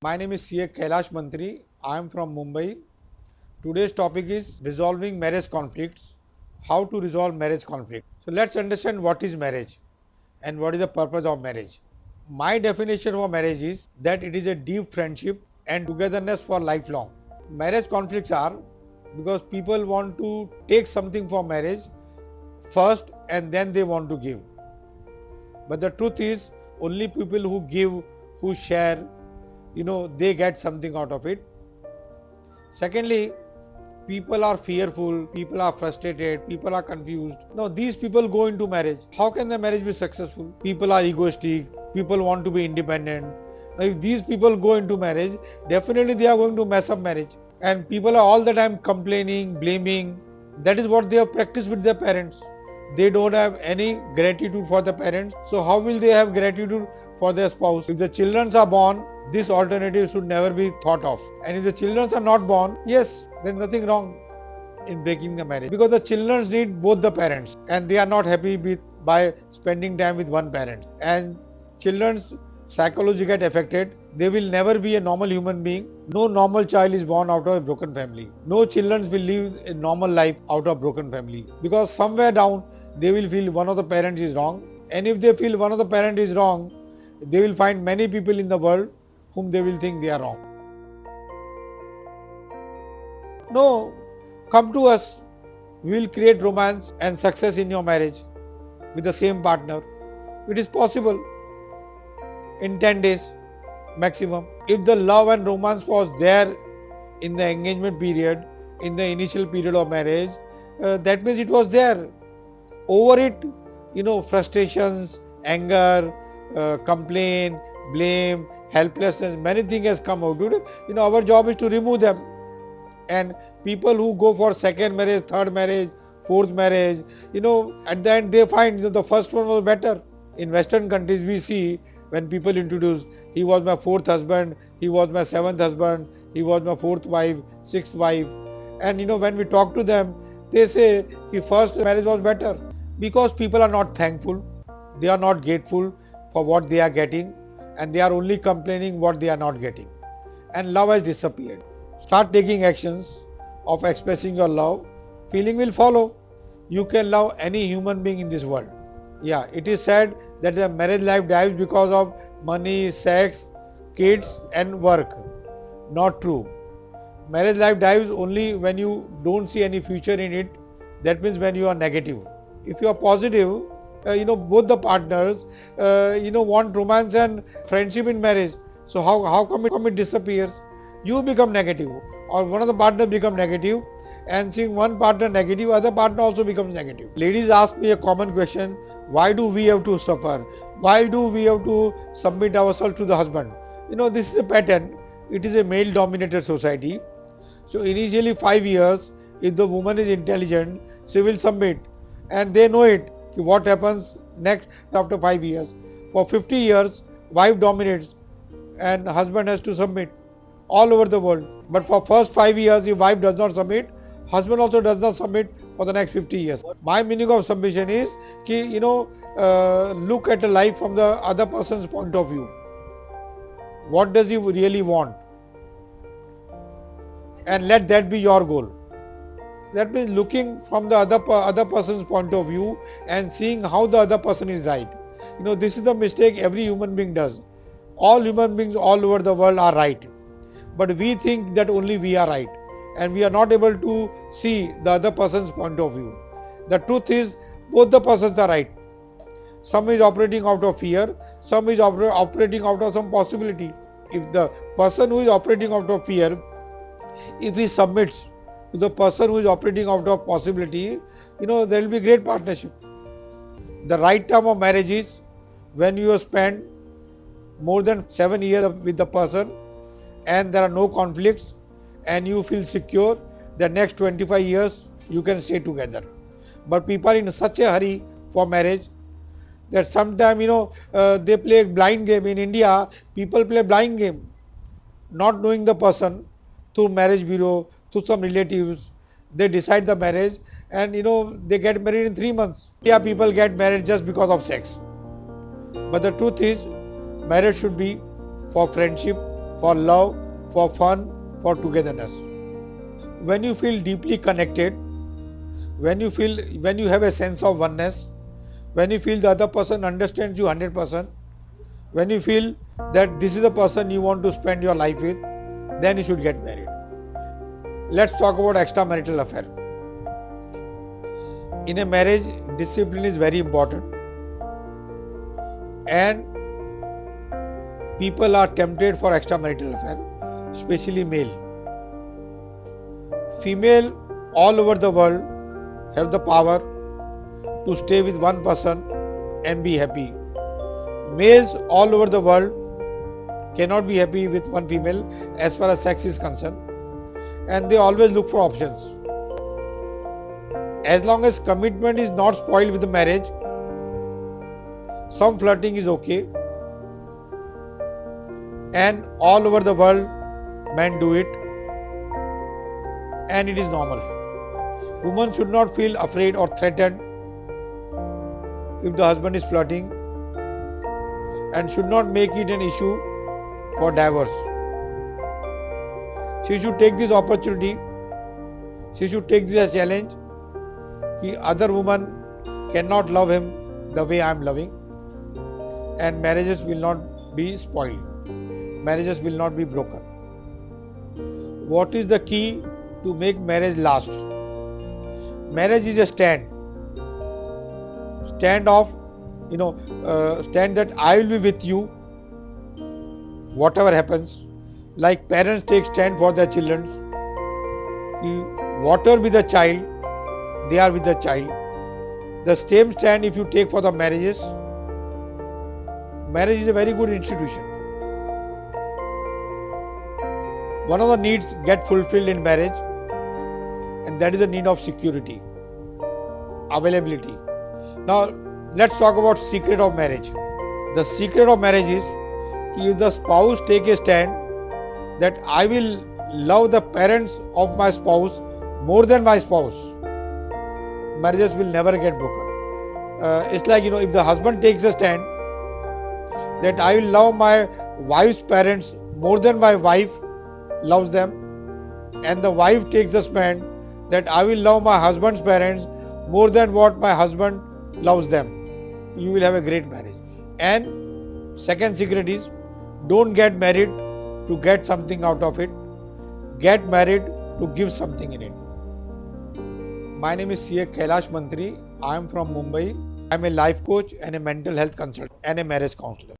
My name is CA Kailash Mantry. I am from Mumbai. Today's topic is resolving marriage conflicts. How to resolve marriage conflict. So let's understand what is marriage and what is the purpose of marriage. My definition for marriage is that it is a deep friendship and togetherness for lifelong. Marriage conflicts are because people want to take something for marriage first and then they want to give. But the truth is only people who give, who share, they get something out of it. Secondly, people are fearful, people are frustrated, people are confused. Now these people go into marriage. How can the marriage be successful? People are egoistic, people want to be independent. Now if these people go into marriage, definitely they are going to mess up marriage. And people are all the time complaining, blaming. That is what they have practiced with their parents. They don't have any gratitude for the parents. So how will they have gratitude for their spouse? If the children are born, this alternative should never be thought of. And if the children are not born, yes, there is nothing wrong in breaking the marriage. Because the children need both the parents and they are not happy by spending time with one parent. And children's psychology get affected. They will never be a normal human being. No normal child is born out of a broken family. No children will live a normal life out of broken family. Because somewhere down, they will feel one of the parents is wrong. And if they feel one of the parents is wrong, they will find many people in the world whom they will think they are wrong. No, come to us. We will create romance and success in your marriage with the same partner. It is possible in 10 days maximum. If the love and romance was there in the engagement period, in the initial period of marriage, that means it was there. Over it, frustrations, anger, complaint, blame, helplessness, many things has come out. Our job is to remove them. And people who go for second marriage, third marriage, fourth marriage, at the end they find the first one was better. In Western countries we see when people introduce, he was my fourth husband, he was my seventh husband, he was my fourth wife, sixth wife. And when we talk to them, they say the first marriage was better. Because people are not thankful, they are not grateful for what they are getting, and they are only complaining what they are not getting. And love has disappeared. Start taking actions of expressing your love. Feeling will follow. You can love any human being in this world. Yeah, it is said that the marriage life dies because of money, sex, kids and work. Not true. Marriage life dies only when you don't see any future in it. That means when you are negative. If you are positive, both the partners, want romance and friendship in marriage. So how come it disappears? You become negative or one of the partners become negative, and seeing one partner negative, other partner also becomes negative. Ladies ask me a common question, why do we have to suffer? Why do we have to submit ourselves to the husband? This is a pattern. It is a male dominated society. So initially 5 years, if the woman is intelligent, she will submit. And they know it, what happens next after 5 years. For 50 years, wife dominates and husband has to submit all over the world. But for first 5 years, if wife does not submit, husband also does not submit for the next 50 years. My meaning of submission is, look at a life from the other person's point of view. What does he really want? And let that be your goal. That means looking from the other person's point of view and seeing how the other person is right. This is the mistake every human being does. All human beings all over the world are right. But we think that only we are right. And we are not able to see the other person's point of view. The truth is, both the persons are right. Some is operating out of fear, some is operating out of some possibility. If the person who is operating out of fear, if he submits to the person who is operating out of possibility, there will be great partnership. The right term of marriage is when you have spent more than 7 years with the person and there are no conflicts and you feel secure, the next 25 years you can stay together. But people are in such a hurry for marriage that sometimes, they play a blind game. In India, people play blind game, not knowing the person, through marriage bureau, through some relatives. They decide the marriage and they get married in 3 months. Yeah, people get married just because of sex. But the truth is, marriage should be for friendship, for love, for fun, for togetherness. When you feel deeply connected, when you have a sense of oneness, when you feel the other person understands you 100%, when you feel that this is the person you want to spend your life with, then you should get married. Let's talk about extramarital affair. In a marriage, discipline is very important, and people are tempted for extramarital affair, especially male. Female all over the world have the power to stay with one person and be happy. Males all over the world cannot be happy with one female as far as sex is concerned, and they always look for options. As long as commitment is not spoiled with the marriage, some flirting is okay, and all over the world men do it, and it is normal. Women should not feel afraid or threatened if the husband is flirting, and should not make it an issue for divorce. She should take this opportunity, she should take this as a challenge कि other woman cannot love him the way I am loving, and marriages will not be spoiled, marriages will not be broken. What is the key to make marriage last? Marriage is a stand of, stand that I will be with you whatever happens. Like parents take stand for their children, whatever be the child, they are with the child. The same stand if you take for the marriages. Marriage is a very good institution. One of the needs get fulfilled in marriage, and that is the need of security, availability. Now let's talk about secret of marriage. The secret of marriage is if the spouse take a stand that I will love the parents of my spouse more than my spouse, marriages will never get broken. It's like, if the husband takes a stand that I will love my wife's parents more than my wife loves them, and the wife takes the stand that I will love my husband's parents more than what my husband loves them, you will have a great marriage. And second secret is, don't get married to get something out of it, get married to give something in it. My name is Kailash Mantry. I am from Mumbai. I am a life coach and a mental health consultant and a marriage counselor.